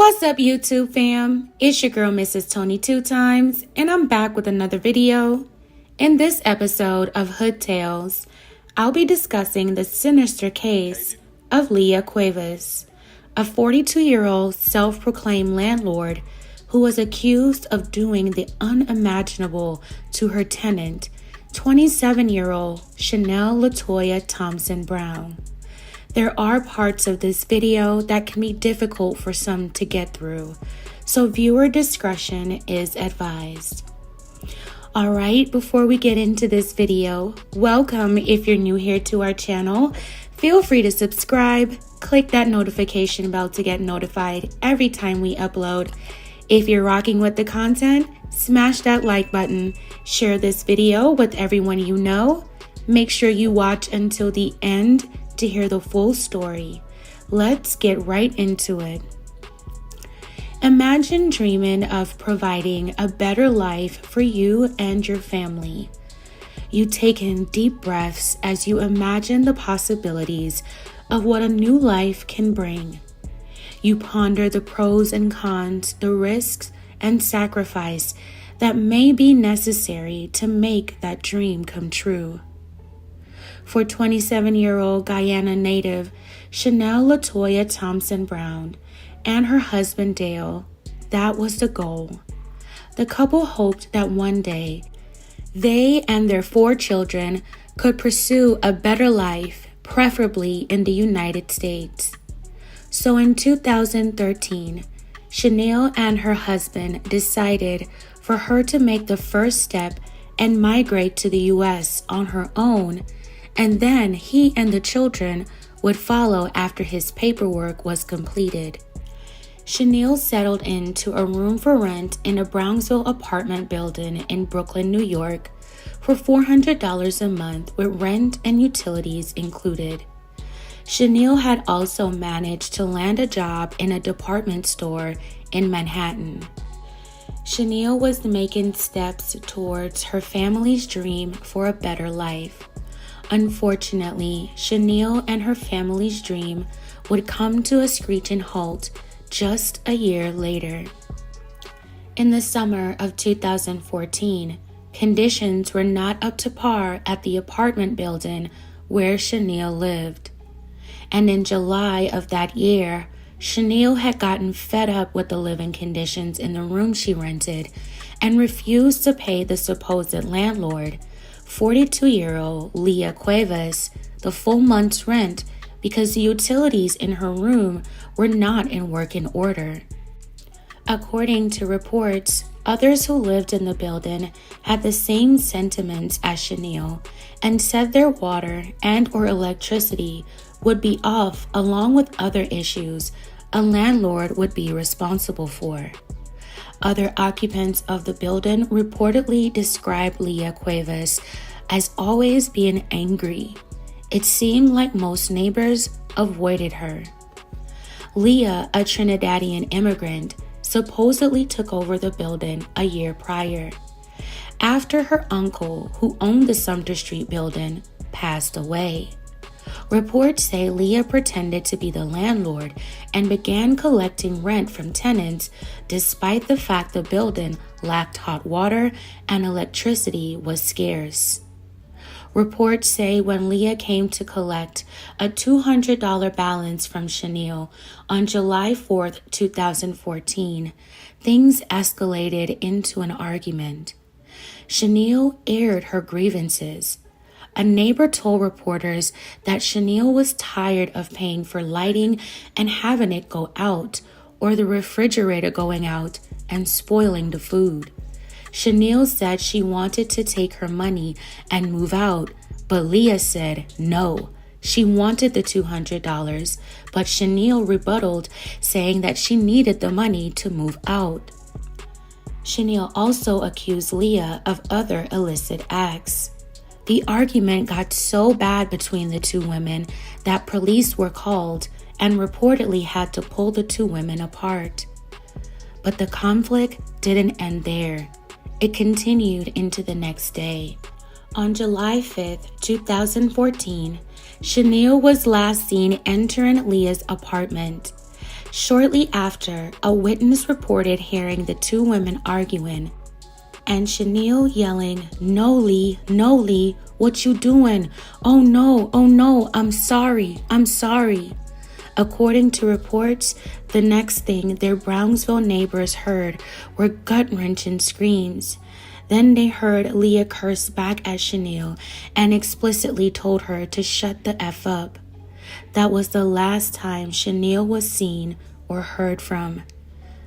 What's up, YouTube fam? It's your girl, Mrs. Tony 2 times, and I'm back with another video. In this episode of Hood Tales, I'll be discussing the sinister case of Leah Cuevas, a 42-year-old self-proclaimed landlord who was accused of doing the unimaginable to her tenant, 27-year-old Shanel LaToya Thompson Brown. There are parts of this video that can be difficult for some to get through, so viewer discretion is advised. Alright, before we get into this video, welcome if you're new here to our channel. Feel free to subscribe, click that notification bell to get notified every time we upload. If you're rocking with the content, smash that like button, share this video with everyone you know. Make sure you watch until the end to hear the full story. Let's get right into it. Imagine dreaming of providing a better life for you and your family. You take in deep breaths as you imagine the possibilities of what a new life can bring. You ponder the pros and cons, the risks and sacrifice that may be necessary to make that dream come true. For 27-year-old Guyana native Shanel LaToya Thompson Brown and her husband Dale, that was the goal. The couple hoped that one day they and their 4 children could pursue a better life, preferably in the United States. So in 2013, Shanel and her husband decided for her to make the first step and migrate to the U.S. on her own, and then he and the children would follow after his paperwork was completed. Shanel settled into a room for rent in a Brownsville apartment building in Brooklyn, New York for $400 a month with rent and utilities included. Shanel had also managed to land a job in a department store in Manhattan. Shanel was making steps towards her family's dream for a better life. Unfortunately, Shanel and her family's dream would come to a screeching halt just a year later. In the summer of 2014, conditions were not up to par at the apartment building where Shanel lived. And in July of that year, Shanel had gotten fed up with the living conditions in the room she rented and refused to pay the supposed landlord, 42-year-old Leah Cuevas, the full month's rent because the utilities in her room were not in working order. According to reports, others who lived in the building had the same sentiments as Shanel and said their water and or electricity would be off along with other issues a landlord would be responsible for. Other occupants of the building reportedly described Leah Cuevas as always being angry. It seemed like most neighbors avoided her. Leah, a Trinidadian immigrant, supposedly took over the building a year prior, after her uncle, who owned the Sumter Street building, passed away. Reports say Leah pretended to be the landlord and began collecting rent from tenants despite the fact the building lacked hot water and electricity was scarce. Reports say when Leah came to collect a $200 balance from Shanel on July 4, 2014, things escalated into an argument. Shanel aired her grievances. A neighbor told reporters that Shanel was tired of paying for lighting and having it go out, or the refrigerator going out and spoiling the food. Shanel said she wanted to take her money and move out, but Leah said no. She wanted the $200, but Shanel rebutted, saying that she needed the money to move out. Shanel also accused Leah of other illicit acts. The argument got so bad between the two women that police were called and reportedly had to pull the two women apart. But the conflict didn't end there. It continued into the next day. On July 5th, 2014, Shanel was last seen entering Leah's apartment. Shortly after, a witness reported hearing the two women arguing, and Shanel yelling, "No, Lee, what you doing? Oh no, I'm sorry. According to reports, the next thing their Brownsville neighbors heard were gut-wrenching screams. Then they heard Leah curse back at Shanel and explicitly told her to shut the F up. That was the last time Shanel was seen or heard from.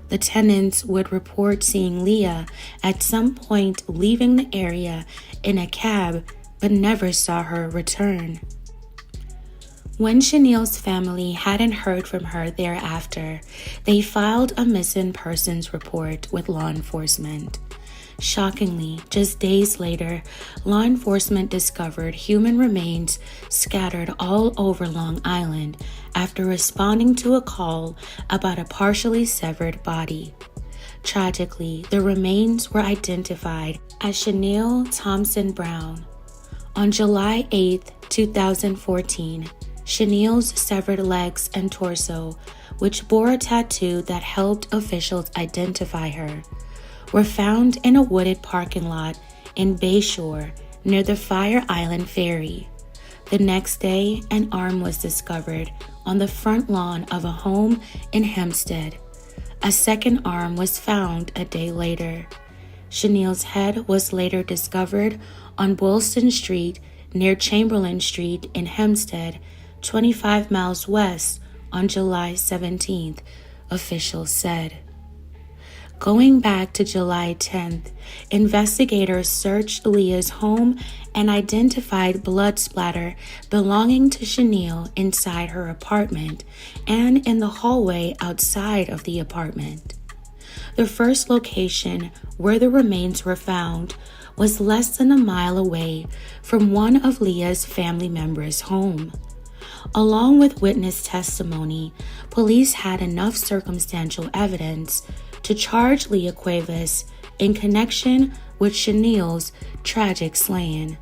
The tenants would report seeing Leah at some point leaving the area in a cab, but never saw her return. When Shanel's family hadn't heard from her thereafter, they filed a missing persons report with law enforcement. Shockingly, just days later, law enforcement discovered human remains scattered all over Long Island after responding to a call about a partially severed body. Tragically, the remains were identified as Shanel Thompson Brown. On July 8, 2014, Shanel's severed legs and torso, which bore a tattoo that helped officials identify her, were found in a wooded parking lot in Bayshore near the Fire Island Ferry. The next day, an arm was discovered on the front lawn of a home in Hempstead. A second arm was found a day later. Shanel's head was later discovered on Boylston Street near Chamberlain Street in Hempstead, 25 miles west, on July 17th, officials said. Going back to July 10th, investigators searched Leah's home and identified blood splatter belonging to Shanel inside her apartment and in the hallway outside of the apartment. The first location where the remains were found was less than a mile away from one of Leah's family members' home. Along with witness testimony, police had enough circumstantial evidence to charge Leah Cuevas in connection with Shanel's tragic slaying.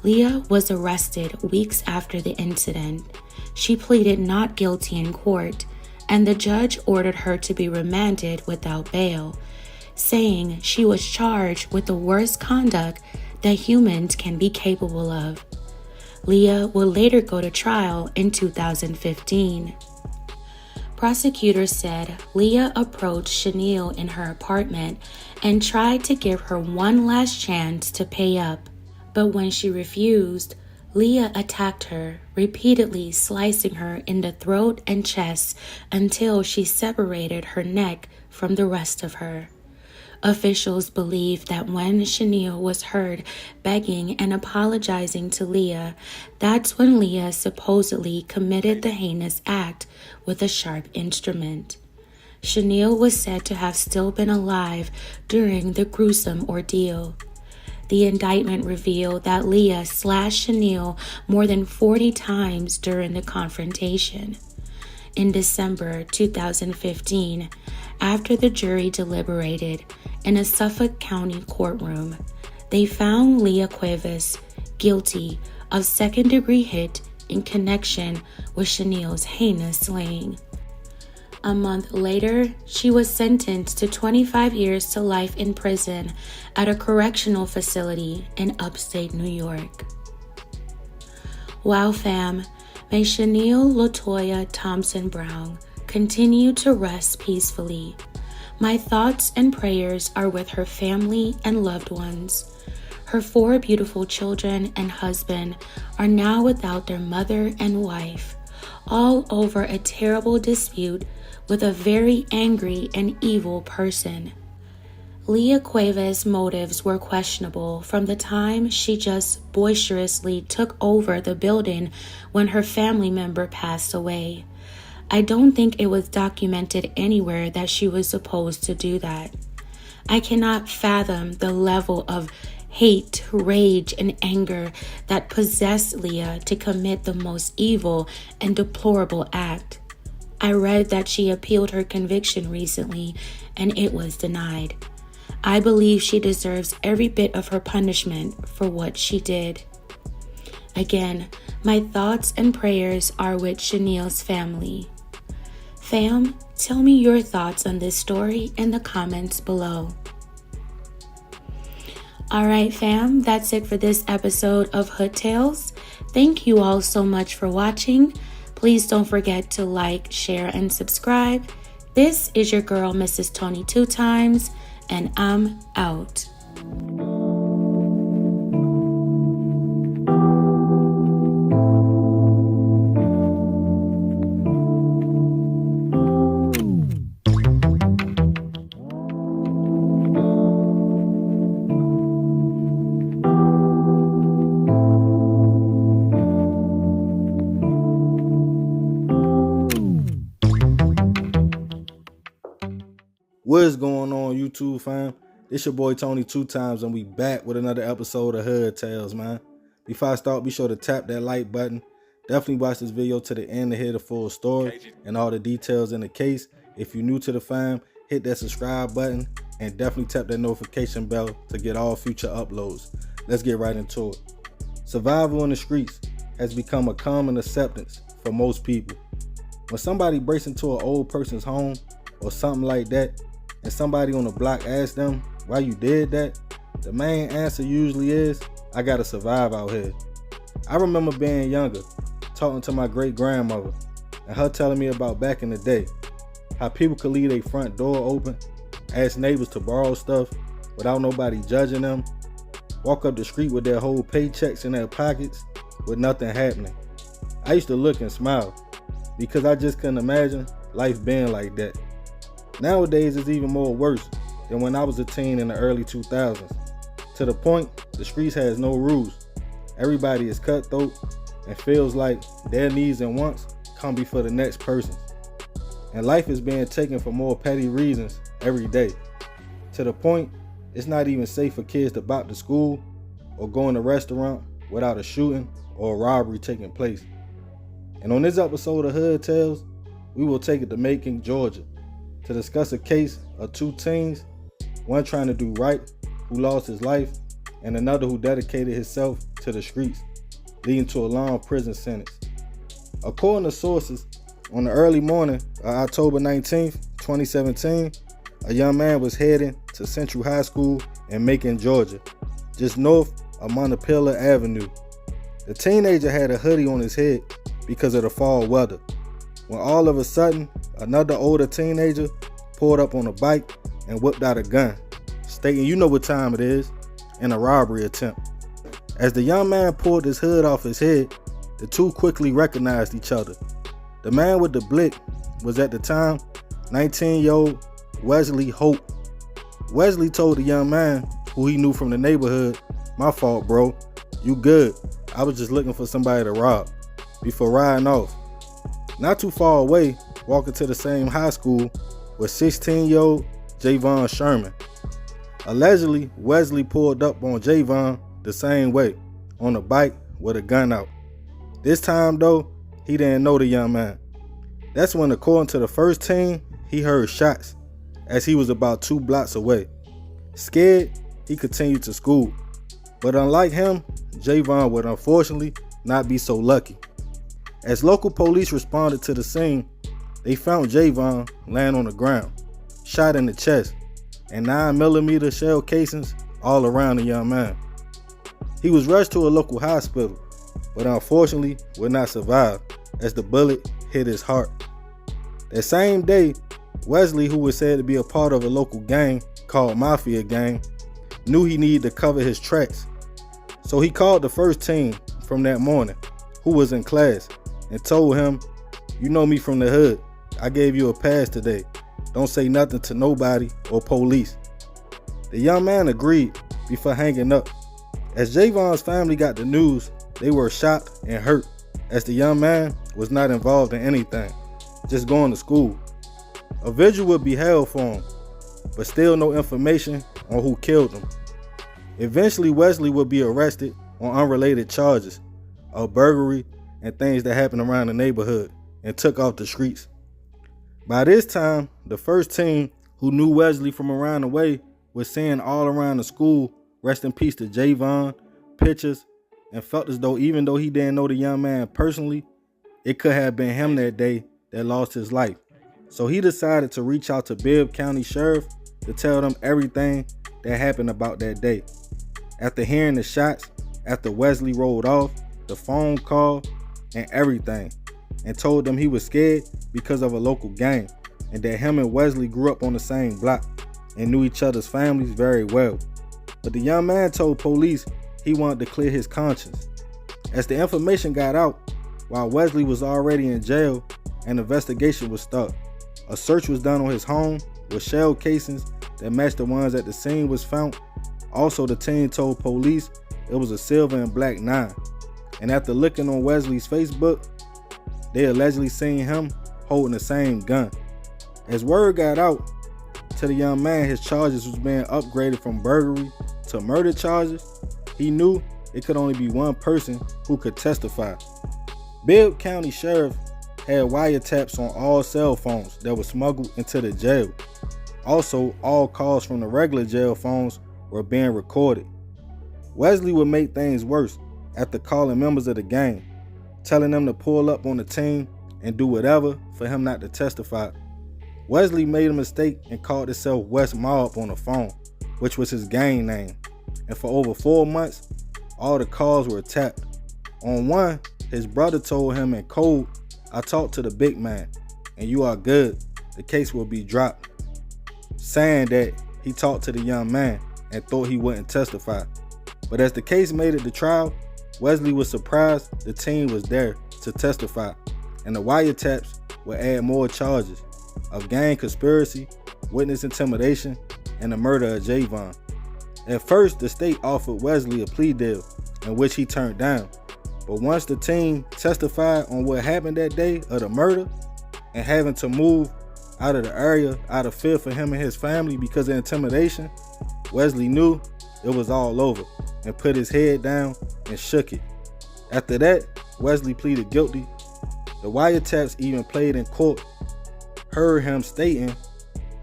Leah was arrested weeks after the incident. She pleaded not guilty in court, and the judge ordered her to be remanded without bail, saying she was charged with the worst conduct that humans can be capable of. Leah would later go to trial in 2015. Prosecutors said Leah approached Shanel in her apartment and tried to give her one last chance to pay up. But when she refused, Leah attacked her, repeatedly slicing her in the throat and chest until she separated her neck from the rest of her. Officials believe that when Shanel was heard begging and apologizing to Leah, that's when Leah supposedly committed the heinous act with a sharp instrument. Shanel was said to have still been alive during the gruesome ordeal. The indictment revealed that Leah slashed Shanel more than 40 times during the confrontation. In December 2015, after the jury deliberated in a Suffolk County courtroom, they found Leah Cuevas guilty of second-degree hit in connection with Shanel's heinous slaying. A month later, she was sentenced to 25 years to life in prison at a correctional facility in upstate New York. Wow, fam. May Shanel LaToya Thompson Brown continue to rest peacefully. My thoughts and prayers are with her family and loved ones. Her 4 beautiful children and husband are now without their mother and wife, all over a terrible dispute with a very angry and evil person. Leah Cuevas' motives were questionable from the time she just boisterously took over the building when her family member passed away. I don't think it was documented anywhere that she was supposed to do that. I cannot fathom the level of hate, rage, and anger that possessed Leah to commit the most evil and deplorable act. I read that she appealed her conviction recently, and it was denied. I believe she deserves every bit of her punishment for what she did. Again, my thoughts and prayers are with Shanel's family. Fam, tell me your thoughts on this story in the comments below. Alright fam, that's it for this episode of Hood Tales. Thank you all so much for watching. Please don't forget to like, share, and subscribe. This is your girl, Mrs. Tony 2 Times, and I'm out. What's going on, YouTube fam? It's your boy Tony 2 Times, and we back with another episode of Hood Tales, man. Before I start, be sure to tap that like button. Definitely watch this video to the end to hear the full story and all the details in the case. If you're new to the fam, hit that subscribe button and definitely tap that notification bell to get all future uploads. Let's get right into it. Survival in the streets has become a common acceptance for most people. When somebody breaks into an old person's home or something like that, and somebody on the block asks them why you did that, the main answer usually is, I gotta survive out here. I remember being younger, talking to my great grandmother, and her telling me about back in the day, how people could leave their front door open, ask neighbors to borrow stuff without nobody judging them, walk up the street with their whole paychecks in their pockets with nothing happening. I used to look and smile, because I just couldn't imagine life being like that. Nowadays, it's even more worse than when I was a teen in the early 2000s. To the point, the streets has no rules. Everybody is cutthroat and feels like their needs and wants come before the next person's. And life is being taken for more petty reasons every day. To the point, it's not even safe for kids to bop to school or go in a restaurant without a shooting or a robbery taking place. And on this episode of Hood Tales, we will take it to Macon, Georgia, to discuss a case of two teens, one trying to do right, who lost his life, and another who dedicated himself to the streets, leading to a long prison sentence. According to sources, on the early morning of October 19th, 2017, a young man was heading to Central High School in Macon, Georgia, just north of Montpelier Avenue. The teenager had a hoodie on his head because of the fall weather, when all of a sudden, another older teenager pulled up on a bike and whipped out a gun, stating, "You know what time it is," in a robbery attempt. As the young man pulled his hood off his head, the two quickly recognized each other. The man with the blick was at the time 19-year-old Wesley Hope. Wesley told the young man, who he knew from the neighborhood, "My fault, bro. You good. I was just looking for somebody to rob," before riding off. Not too far away, walking to the same high school, was 16-year-old Javon Sherman. Allegedly, Wesley pulled up on Javon the same way, on a bike with a gun out. This time though, he didn't know the young man. That's when, according to the first teen, he heard shots as he was about 2 blocks away. Scared, he continued to school. But unlike him, Javon would unfortunately not be so lucky. As local police responded to the scene, they found Javon laying on the ground, shot in the chest, and 9mm shell casings all around the young man. He was rushed to a local hospital, but unfortunately would not survive as the bullet hit his heart. That same day, Wesley, who was said to be a part of a local gang called Mafia Gang, knew he needed to cover his tracks. So he called the first teen from that morning, who was in class, and told him, "You know me from the hood. I gave you a pass today. Don't say nothing to nobody or police." The young man agreed before hanging up. As Javon's family got the news, they were shocked and hurt, as the young man was not involved in anything, just going to school. A vigil would be held for him, but still no information on who killed him. Eventually, Wesley would be arrested on unrelated charges of burglary and things that happened around the neighborhood, and took off the streets. By this time, the first teen who knew Wesley from around the way was seeing all around the school, "Rest in peace to Javon," pictures, and felt as though even though he didn't know the young man personally, it could have been him that day that lost his life. So he decided to reach out to Bibb County Sheriff to tell them everything that happened about that day. After hearing the shots, after Wesley rolled off, the phone call, and everything, and told them he was scared because of a local gang, and that him and Wesley grew up on the same block and knew each other's families very well. But the young man told police he wanted to clear his conscience. As the information got out, while Wesley was already in jail, an investigation was started. A search was done on his home with shell casings that matched the ones at the scene was found. Also, the team told police it was a silver and black 9. And after looking on Wesley's Facebook, they allegedly seen him holding the same gun. As word got out to the young man, his charges was being upgraded from burglary to murder charges. He knew it could only be one person who could testify. Bibb County Sheriff had wiretaps on all cell phones that were smuggled into the jail. Also, all calls from the regular jail phones were being recorded. Wesley would make things worse after calling members of the gang, telling them to pull up on the team and do whatever for him not to testify. Wesley made a mistake and called himself West Mob on the phone, which was his gang name. And for over 4 months, all the calls were tapped. On one, his brother told him in code, "I talked to the big man, and you are good. The case will be dropped," saying that he talked to the young man and thought he wouldn't testify. But as the case made it to trial, Wesley was surprised the team was there to testify, and the wiretaps would add more charges of gang conspiracy, witness intimidation, and the murder of Javon. At first, the state offered Wesley a plea deal, in which he turned down. But once the team testified on what happened that day of the murder, and having to move out of the area out of fear for him and his family because of intimidation, Wesley knew it was all over and put his head down and shook it. After that, Wesley pleaded guilty. The wiretaps even played in court, heard him stating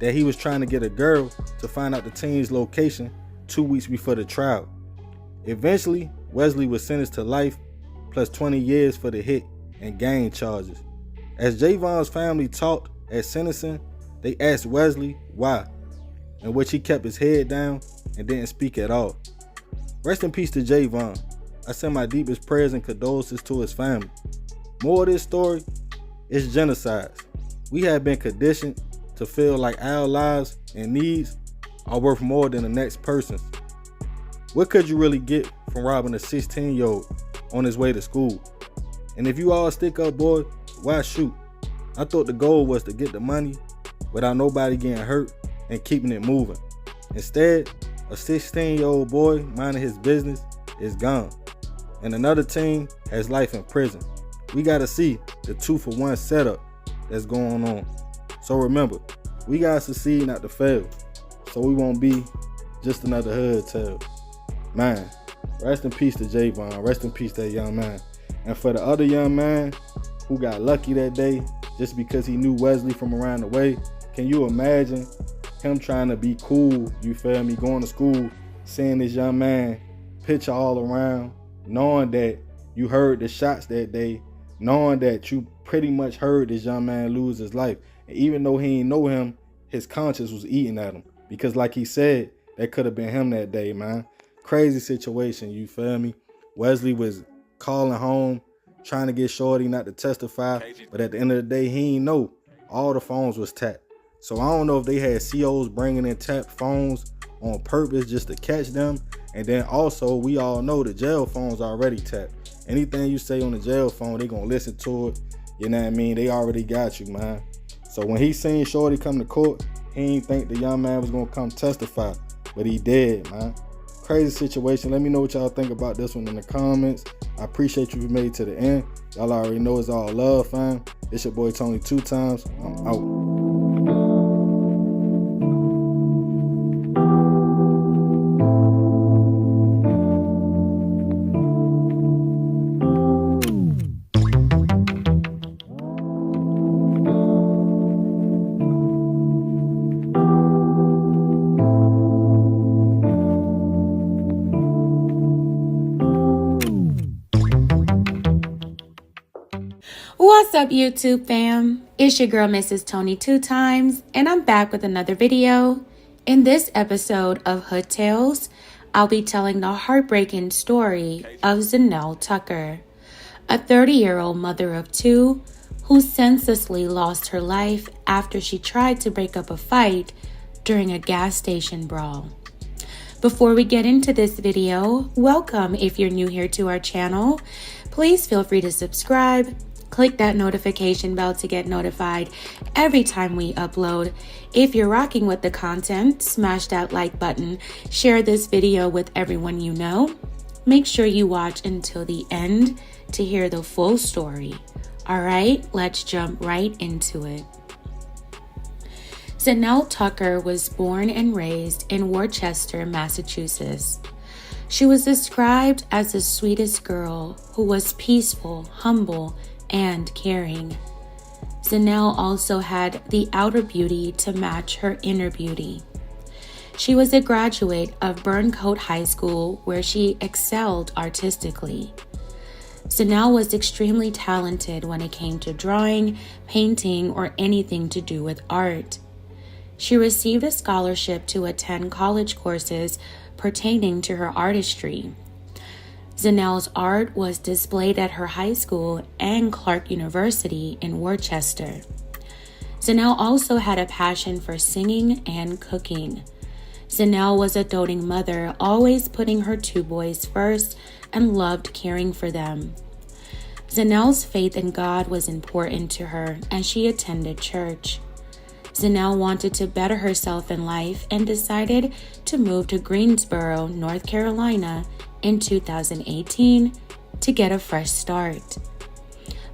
that he was trying to get a girl to find out the team's location 2 weeks before the trial. Eventually, Wesley was sentenced to life plus 20 years for the hit and gang charges. As Javon's family talked at sentencing, they asked Wesley why, in which he kept his head down and didn't speak at all. Rest in peace to Javon. I send my deepest prayers and condolences to his family. More of this story is genocides. We have been conditioned to feel like our lives and needs are worth more than the next person's. What could you really get from robbing a 16-year-old on his way to school? And if you all stick up, boy, why shoot? I thought the goal was to get the money without nobody getting hurt and keeping it moving. Instead, a 16-year-old boy minding his business is gone, and another teen has life in prison. We gotta see the 2-for-1 setup that's going on. So remember, we gotta succeed, not to fail, so we won't be just another hood tale. Man, rest in peace to Javon. Rest in peace to that young man. And for the other young man who got lucky that day just because he knew Wesley from around the way, can you imagine him trying to be cool, you feel me, going to school, seeing this young man picture all around, knowing that you heard the shots that day, knowing that you pretty much heard this young man lose his life. And even though he didn't know him, his conscience was eating at him. Because like he said, that could have been him that day, man. Crazy situation, you feel me? Wesley was calling home, trying to get Shorty not to testify, but at the end of the day, he didn't know. All the phones was tapped. So I don't know if they had COs bringing in tapped phones on purpose just to catch them. And then also, we all know the jail phones already tapped. Anything you say on the jail phone, they gonna listen to it. You know what I mean? They already got you, man. So when he seen Shorty come to court, he didn't think the young man was gonna come testify, but he did, man. Crazy situation. Let me know what y'all think about this one in the comments. I appreciate you made it to the end. Y'all already know it's all love, fam. It's your boy Tony 2 times. I'm out. What's up, YouTube fam? It's your girl, Mrs. Tony 2 times, and I'm back with another video. In this episode of Hood Tales, I'll be telling the heartbreaking story of Shanel Tucker, a 30-year-old mother of two who senselessly lost her life after she tried to break up a fight during a gas station brawl. Before we get into this video, welcome if you're new here to our channel. Please feel free to subscribe. Click that notification bell to get notified every time we upload. If you're rocking with the content, smash that like button. Share this video with everyone you know. Make sure you watch until the end to hear the full story. All right, let's jump right into it. Shanel Tucker was born and raised in Worcester, Massachusetts. She was described as the sweetest girl who was peaceful, humble, and caring. Shanel also had the outer beauty to match her inner beauty. She was a graduate of Burncoat High School, where she excelled artistically. Shanel was extremely talented when it came to drawing, painting, or anything to do with art. She received a scholarship to attend college courses pertaining to her artistry. Shanel's art was displayed at her high school and Clark University in Worcester. Shanel also had a passion for singing and cooking. Shanel was a doting mother, always putting her two boys first and loved caring for them. Shanel's faith in God was important to her, and she attended church. Shanel wanted to better herself in life and decided to move to Greensboro, North Carolina in 2018 to get a fresh start.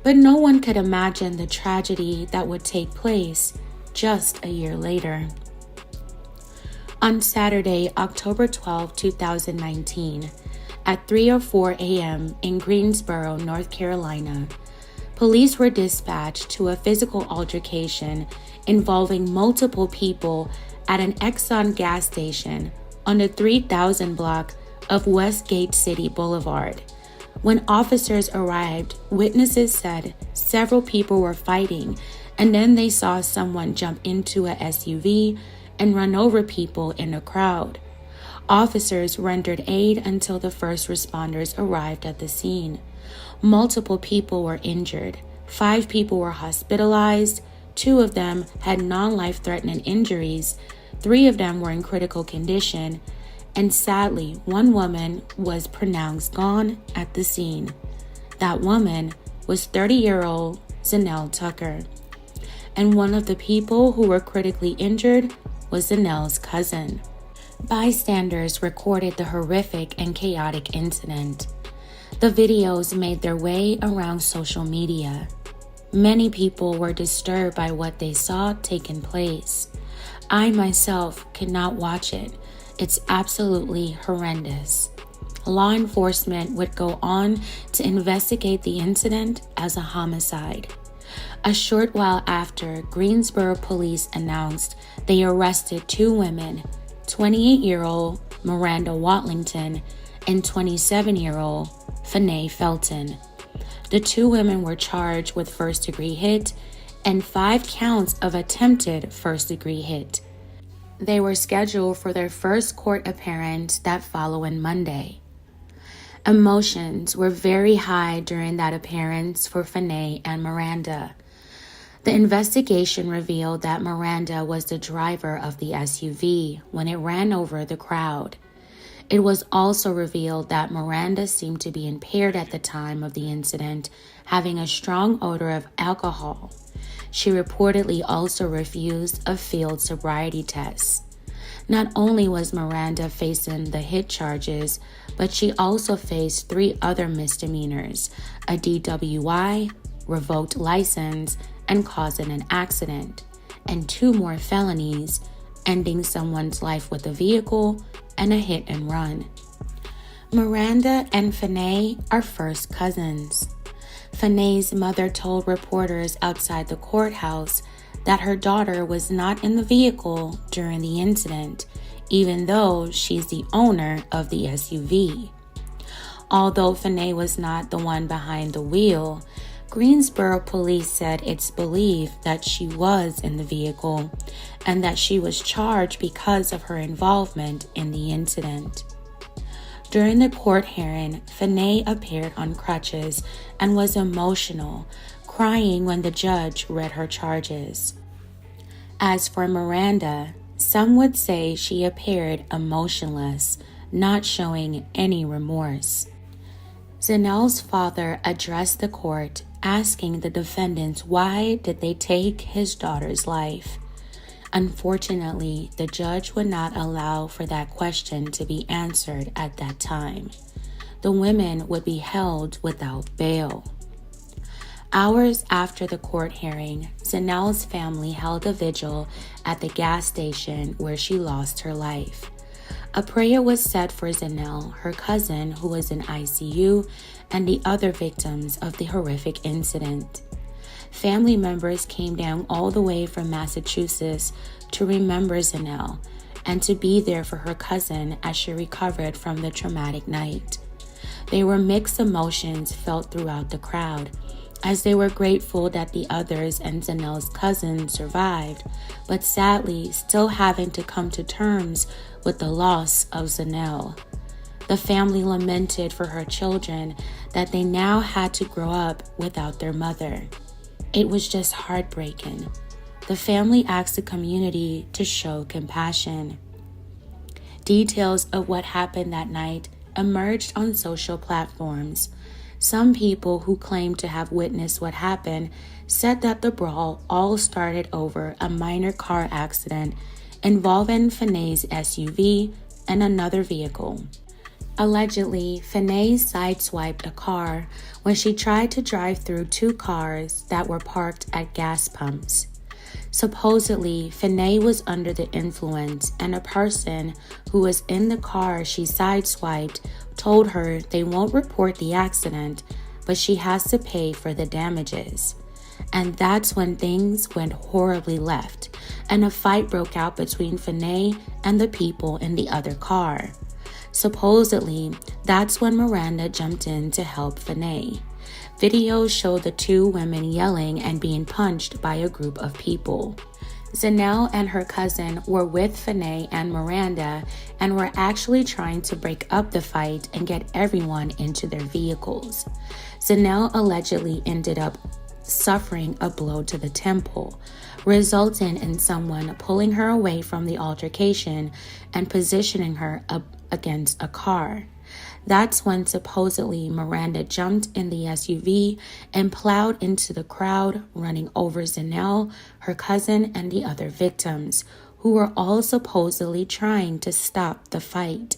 But no one could imagine the tragedy that would take place just a year later. On Saturday, October 12, 2019, at 3:04 a.m. in Greensboro, North Carolina, police were dispatched to a physical altercation involving multiple people at an Exxon gas station on the 3000 block of Westgate City Boulevard. When officers arrived, witnesses said several people were fighting, and then they saw someone jump into a SUV and run over people in a crowd. Officers rendered aid until the first responders arrived at the scene. Multiple people were injured. 5 people were hospitalized. 2 of them had non-life-threatening injuries. 3 of them were in critical condition. And sadly, 1 woman was pronounced gone at the scene. That woman was 30-year-old Shanel Tucker. And one of the people who were critically injured was Shanel's cousin. Bystanders recorded the horrific and chaotic incident. The videos made their way around social media. Many people were disturbed by what they saw taking place. I myself could not watch it. It's absolutely horrendous. Law enforcement would go on to investigate the incident as a homicide. A short while after, Greensboro police announced they arrested 2 women, 28-year-old Miranda Watlington and 27-year-old Fanae Felton. The 2 women were charged with first-degree hit and 5 counts of attempted first-degree hit. They were scheduled for their first court appearance that following Monday. Emotions were very high during that appearance for Fanae and Miranda. The investigation revealed that Miranda was the driver of the SUV when it ran over the crowd. It was also revealed that Miranda seemed to be impaired at the time of the incident, having a strong odor of alcohol. She reportedly also refused a field sobriety test. Not only was Miranda facing the hit charges, but she also faced 3 other misdemeanors: a DWI, revoked license, and causing an accident, and 2 more felonies, ending someone's life with a vehicle and a hit and run. Miranda and Fanae are first cousins. Fanae's mother told reporters outside the courthouse that her daughter was not in the vehicle during the incident, even though she's the owner of the SUV. Although Fanae was not the one behind the wheel, Greensboro police said it's believed that she was in the vehicle and that she was charged because of her involvement in the incident. During the court hearing, Shanel appeared on crutches and was emotional, crying when the judge read her charges. As for Miranda, some would say she appeared emotionless, not showing any remorse. Shanel's father addressed the court, asking the defendants why did they take his daughter's life. Unfortunately, the judge would not allow for that question to be answered at that time. The women would be held without bail. Hours after the court hearing, Shanel's family held a vigil at the gas station where she lost her life. A prayer was said for Shanel, her cousin who was in ICU, and the other victims of the horrific incident. Family members came down all the way from Massachusetts to remember Shanel and to be there for her cousin as she recovered from the traumatic night. There were mixed emotions felt throughout the crowd, as they were grateful that the others and Shanel's cousin survived, but sadly still having to come to terms with the loss of Shanel. The family lamented for her children that they now had to grow up without their mother. It was just heartbreaking. The family asked the community to show compassion. Details of what happened that night emerged on social platforms. Some people who claimed to have witnessed what happened said that the brawl all started over a minor car accident involving Shanel's SUV and another vehicle. Allegedly, Shanel sideswiped a car when she tried to drive through two cars that were parked at gas pumps. Supposedly, Shanel was under the influence, and a person who was in the car she sideswiped told her they won't report the accident, but she has to pay for the damages. And that's when things went horribly left, and a fight broke out between Shanel and the people in the other car. Supposedly, that's when Miranda jumped in to help Shanel. Videos show the two women yelling and being punched by a group of people. Shanel and her cousin were with Shanel and Miranda and were actually trying to break up the fight and get everyone into their vehicles. Shanel allegedly ended up suffering a blow to the temple, resulting in someone pulling her away from the altercation and positioning her up against a car. That's when supposedly Miranda jumped in the SUV and plowed into the crowd, running over Shanel, her cousin, and the other victims, who were all supposedly trying to stop the fight.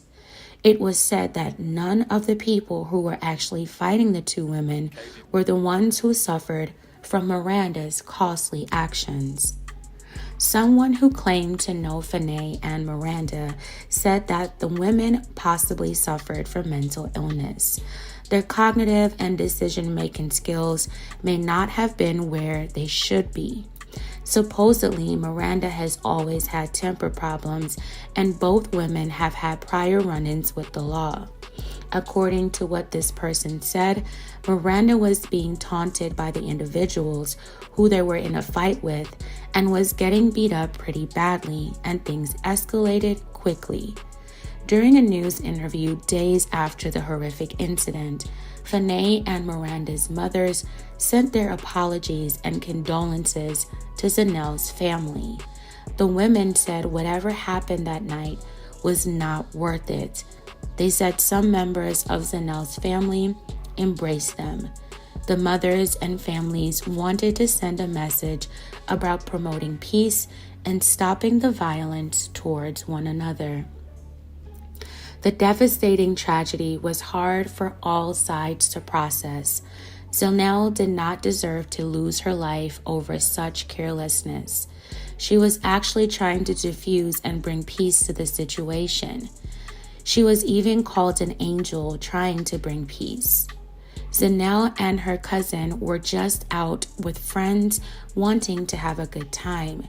It was said that none of the people who were actually fighting the two women were the ones who suffered from Miranda's costly actions. Someone who claimed to know Shanel and Miranda said that the women possibly suffered from mental illness. Their cognitive and decision-making skills may not have been where they should be. Supposedly, Miranda has always had temper problems, and both women have had prior run-ins with the law. According to what this person said, Miranda was being taunted by the individuals who they were in a fight with and was getting beat up pretty badly, and things escalated quickly. During a news interview days after the horrific incident, Shanel and Miranda's mothers sent their apologies and condolences to Shanel's family. The women said whatever happened that night was not worth it. They said some members of Shanel's family embraced them. The mothers and families wanted to send a message about promoting peace and stopping the violence towards one another. The devastating tragedy was hard for all sides to process. Shanel did not deserve to lose her life over such carelessness. She was actually trying to diffuse and bring peace to the situation. She was even called an angel trying to bring peace. Shanel and her cousin were just out with friends wanting to have a good time.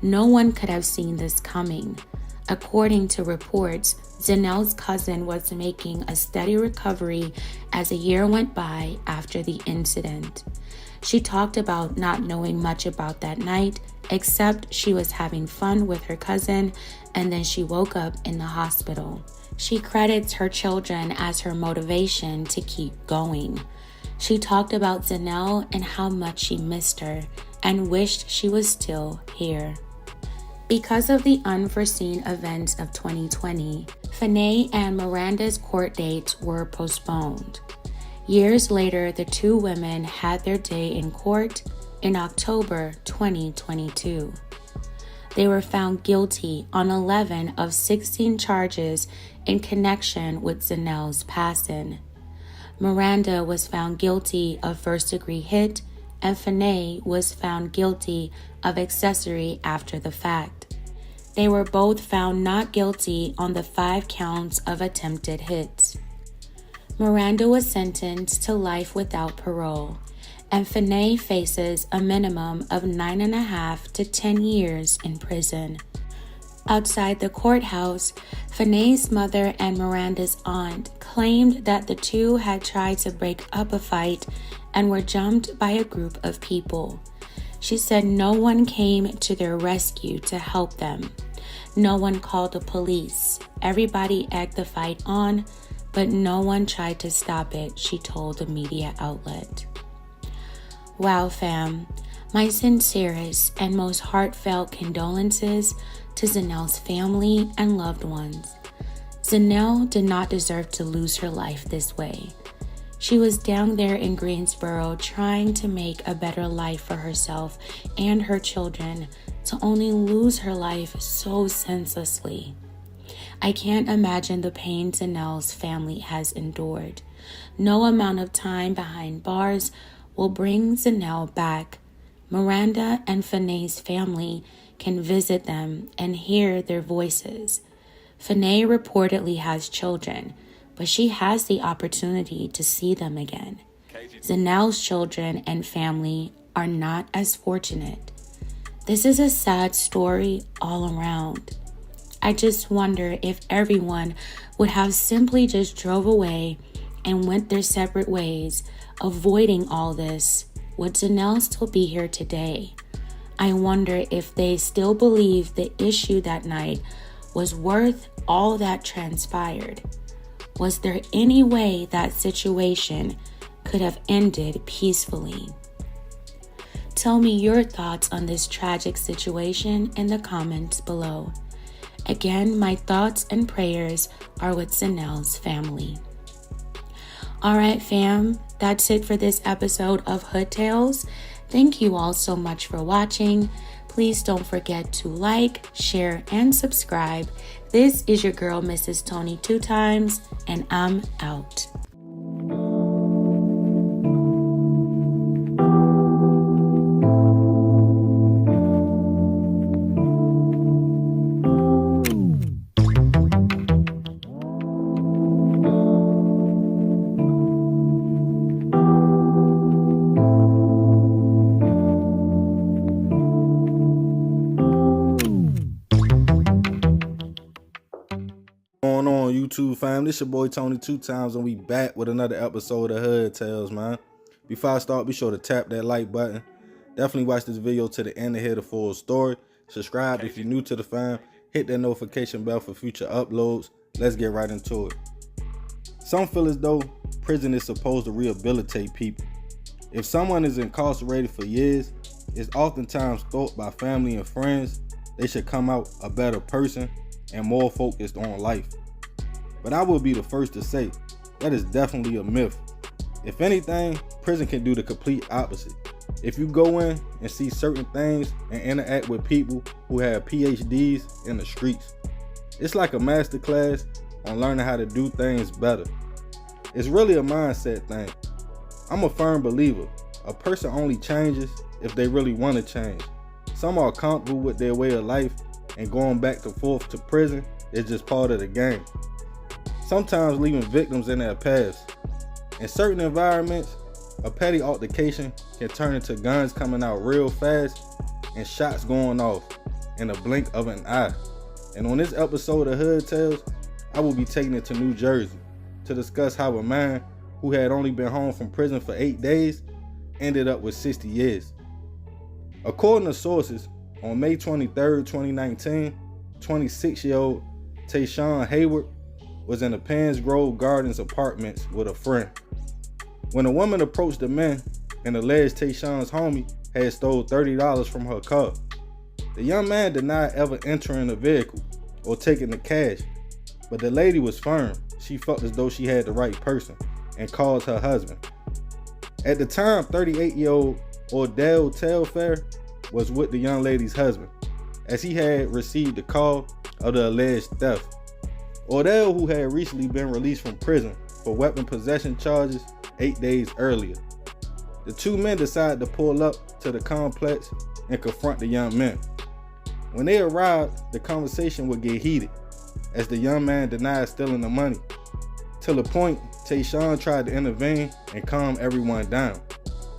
No one could have seen this coming. According to reports, Shanel's cousin was making a steady recovery as a year went by after the incident. She talked about not knowing much about that night, except she was having fun with her cousin, and then she woke up in the hospital. She credits her children as her motivation to keep going. She talked about Shanel and how much she missed her and wished she was still here. Because of the unforeseen events of 2020, Fanay and Miranda's court dates were postponed. Years later, the two women had their day in court in October 2022. They were found guilty on 11 of 16 charges in connection with Shanel's passing. Miranda was found guilty of first-degree hit, and Fanay was found guilty of accessory after the fact. They were both found not guilty on the 5 counts of attempted hits. Miranda was sentenced to life without parole, and Fanay faces a minimum of 9.5 to 10 years in prison. Outside the courthouse, Fanay's mother and Miranda's aunt claimed that the two had tried to break up a fight and were jumped by a group of people. She said no one came to their rescue to help them. No one called the police. Everybody egged the fight on, but no one tried to stop it, she told the media outlet. Wow, fam. My sincerest and most heartfelt condolences to Shanel's family and loved ones. Shanel did not deserve to lose her life this way. She was down there in Greensboro trying to make a better life for herself and her children, to only lose her life so senselessly. I can't imagine the pain Shanel's family has endured. No amount of time behind bars will bring Shanel back. Miranda and Fanay's family can visit them and hear their voices. Fanay reportedly has children, but she has the opportunity to see them again. Shanel's children and family are not as fortunate. This is a sad story all around. I just wonder if everyone would have simply just drove away and went their separate ways, avoiding all this. Would Shanel still be here today? I wonder if they still believe the issue that night was worth all that transpired. Was there any way that situation could have ended peacefully? Tell me your thoughts on this tragic situation in the comments below. Again, my thoughts and prayers are with Shanel's family. Alright fam, that's it for this episode of Hood Tales. Thank you all so much for watching. Please don't forget to like, share, and subscribe. This is your girl, Mrs. Tony 2 times, and I'm out. YouTube fam, this your boy Tony 2 times, and we back with another episode of Hood Tales, man. Before I start, be sure to tap that like button. Definitely watch this video to the end to hear the full story. Subscribe if you're new to the fam. Hit that notification bell for future uploads. Let's get right into it. Some feel as though prison is supposed to rehabilitate people. If someone is incarcerated for years, it's oftentimes thought by family and friends they should come out a better person and more focused on life. But I will be the first to say that is definitely a myth. If anything, prison can do the complete opposite. If you go in and see certain things and interact with people who have PhDs in the streets, it's like a masterclass on learning how to do things better. It's really a mindset thing. I'm a firm believer. A person only changes if they really want to change. Some are comfortable with their way of life, and going back and forth to prison is just part of the game. Sometimes leaving victims in their past. In certain environments, a petty altercation can turn into guns coming out real fast and shots going off in a blink of an eye. And on this episode of Hood Tales, I will be taking it to New Jersey to discuss how a man who had only been home from prison for 8 days ended up with 60 years. According to sources, on May 23, 2019, 26-year-old Tayshawn Hayward was in the Pines Grove Gardens apartments with a friend. When a woman approached the men and alleged Tayshawn's homie had stole $30 from her car, the young man denied ever entering the vehicle or taking the cash, but the lady was firm. She felt as though she had the right person and called her husband. At the time, 38-year-old Ordell Telfair was with the young lady's husband, as he had received the call of the alleged theft. Ordell, who had recently been released from prison for weapon possession charges 8 days earlier. The two men decided to pull up to the complex and confront the young men. When they arrived, the conversation would get heated, as the young man denied stealing the money, till the point Tayshawn tried to intervene and calm everyone down.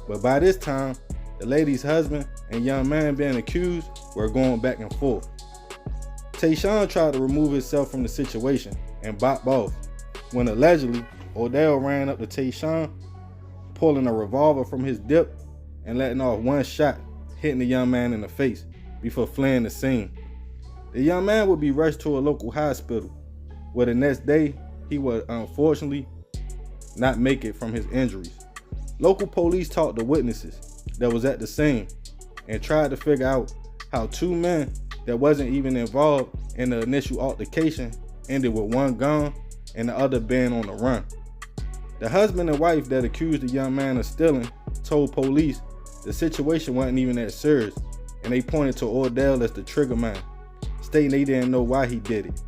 But by this time, the lady's husband and young man being accused were going back and forth. Tayshawn tried to remove himself from the situation and bop off, when allegedly Ordell ran up to Tayshawn, pulling a revolver from his dip and letting off one shot, hitting the young man in the face before fleeing the scene. The young man would be rushed to a local hospital, where the next day he would unfortunately not make it from his injuries. Local police talked to witnesses that was at the scene and tried to figure out how two men that wasn't even involved in the initial altercation ended with one gone and the other being on the run. The husband and wife that accused the young man of stealing told police the situation wasn't even that serious, and they pointed to Ordell as the trigger man, stating they didn't know why he did it.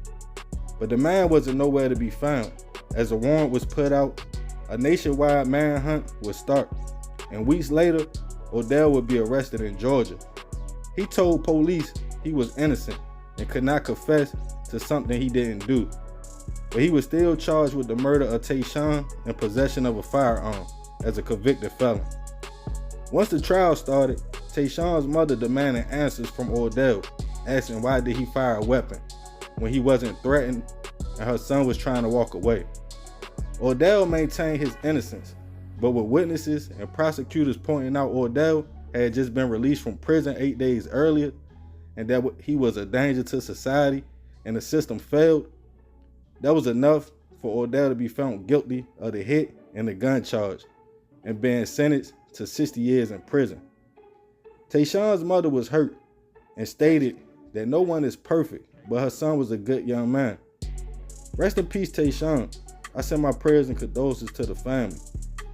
But the man wasn't nowhere to be found. As a warrant was put out, a nationwide manhunt would start, and weeks later, Ordell would be arrested in Georgia. He told police he was innocent and could not confess to something he didn't do, but he was still charged with the murder of Tayshawn and possession of a firearm as a convicted felon. Once the trial started, Tayshawn's mother demanded answers from Ordell, asking why did he fire a weapon when he wasn't threatened and her son was trying to walk away. Ordell maintained his innocence, but with witnesses and prosecutors pointing out Ordell had just been released from prison 8 days earlier and that he was a danger to society and the system failed, that was enough for Ordell to be found guilty of the hit and the gun charge and being sentenced to 60 years in prison. Tayshawn's mother was hurt and stated that no one is perfect, but her son was a good young man. Rest in peace, Tayshawn. I send my prayers and condolences to the family.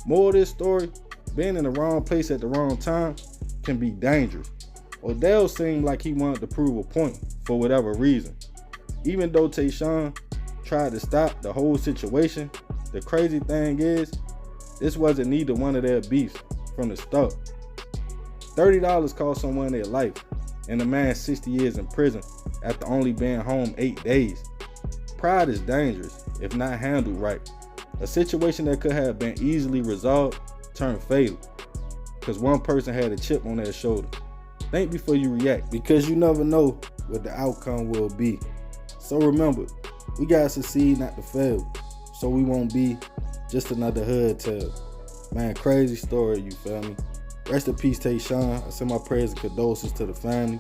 More of this story, being in the wrong place at the wrong time can be dangerous. Ordell seemed like he wanted to prove a point for whatever reason. Even though Tayshawn tried to stop the whole situation, the crazy thing is, this wasn't neither one of their beefs from the start. $30 cost someone their life, and the man 60 years in prison after only being home 8 days. Pride is dangerous if not handled right. A situation that could have been easily resolved turned fatal because one person had a chip on their shoulder. Think before you react, because you never know what the outcome will be. So remember, we gotta succeed, not to fail, so we won't be just another hood tale. Man, crazy story, you feel me? Rest in peace, Tayshawn. I send my prayers and condolences to the family.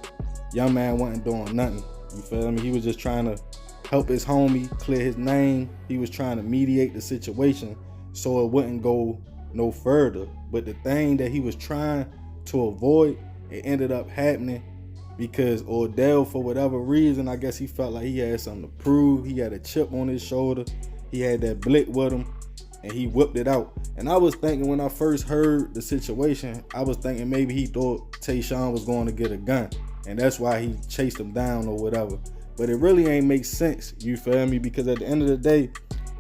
Young man wasn't doing nothing, you feel me? He was just trying to help his homie clear his name. He was trying to mediate the situation so it wouldn't go no further. But the thing that he was trying to avoid, it ended up happening because Ordell, for whatever reason, I guess he felt like he had something to prove. He had a chip on his shoulder. He had that blick with him, and he whipped it out. And I was thinking, when I first heard the situation, I was thinking maybe he thought Tayshawn was going to get a gun, and that's why he chased him down or whatever. But it really ain't make sense, you feel me? Because at the end of the day,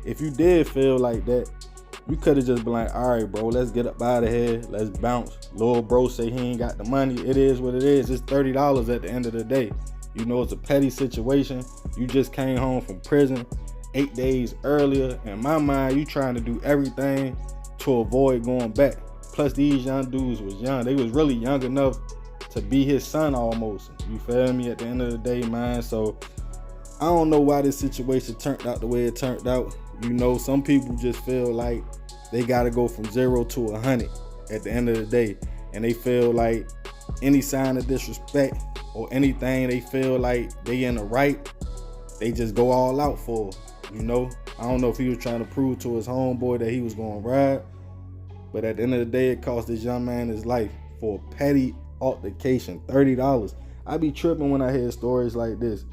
if you did feel like that, you could have just been like, all right, bro, let's get up out of here. Let's bounce. Lil bro say he ain't got the money. It is what it is. It's $30 at the end of the day. You know, it's a petty situation. You just came home from prison 8 days earlier. In my mind, you trying to do everything to avoid going back. Plus, these young dudes was young. They was really young enough to be his son almost. You feel me? At the end of the day, man. So I don't know why this situation turned out the way it turned out. You know, some people just feel like they gotta go from 0 to 100. at the end of the day, and they feel like any sign of disrespect or anything, they feel like they in the right, they just go all out for, you know. I don't know if he was trying to prove to his homeboy that he was going to ride, but at the end of the day, it cost this young man his life for a petty altercation. $30. I be tripping when I hear stories like this.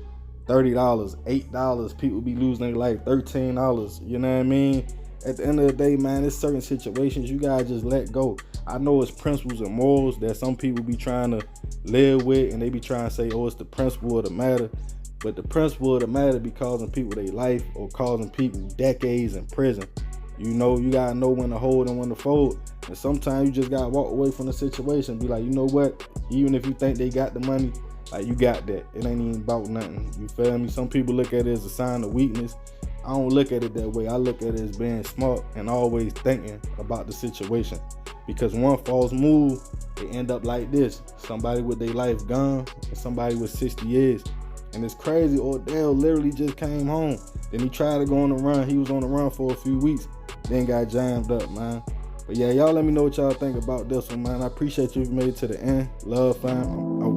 $30, $8, people be losing their life, $13, you know what I mean? At the end of the day, man, there's certain situations you gotta just let go. I know it's principles and morals that some people be trying to live with, and they be trying to say, oh, it's the principle of the matter. But the principle of the matter be causing people their life or causing people decades in prison. You know, you gotta know when to hold and when to fold. And sometimes you just gotta walk away from the situation. Be like, you know what? Even if you think they got the money, like, you got that. It ain't even about nothing. You feel me? Some people look at it as a sign of weakness. I don't look at it that way. I look at it as being smart and always thinking about the situation. Because one false move, they end up like this. Somebody with their life gone and somebody with 60 years. And it's crazy. Odell literally just came home. Then he tried to go on the run. He was on the run for a few weeks. Then got jammed up, man. But yeah, y'all let me know what y'all think about this one, man. I appreciate you if you made it to the end. Love, fam. I'm out.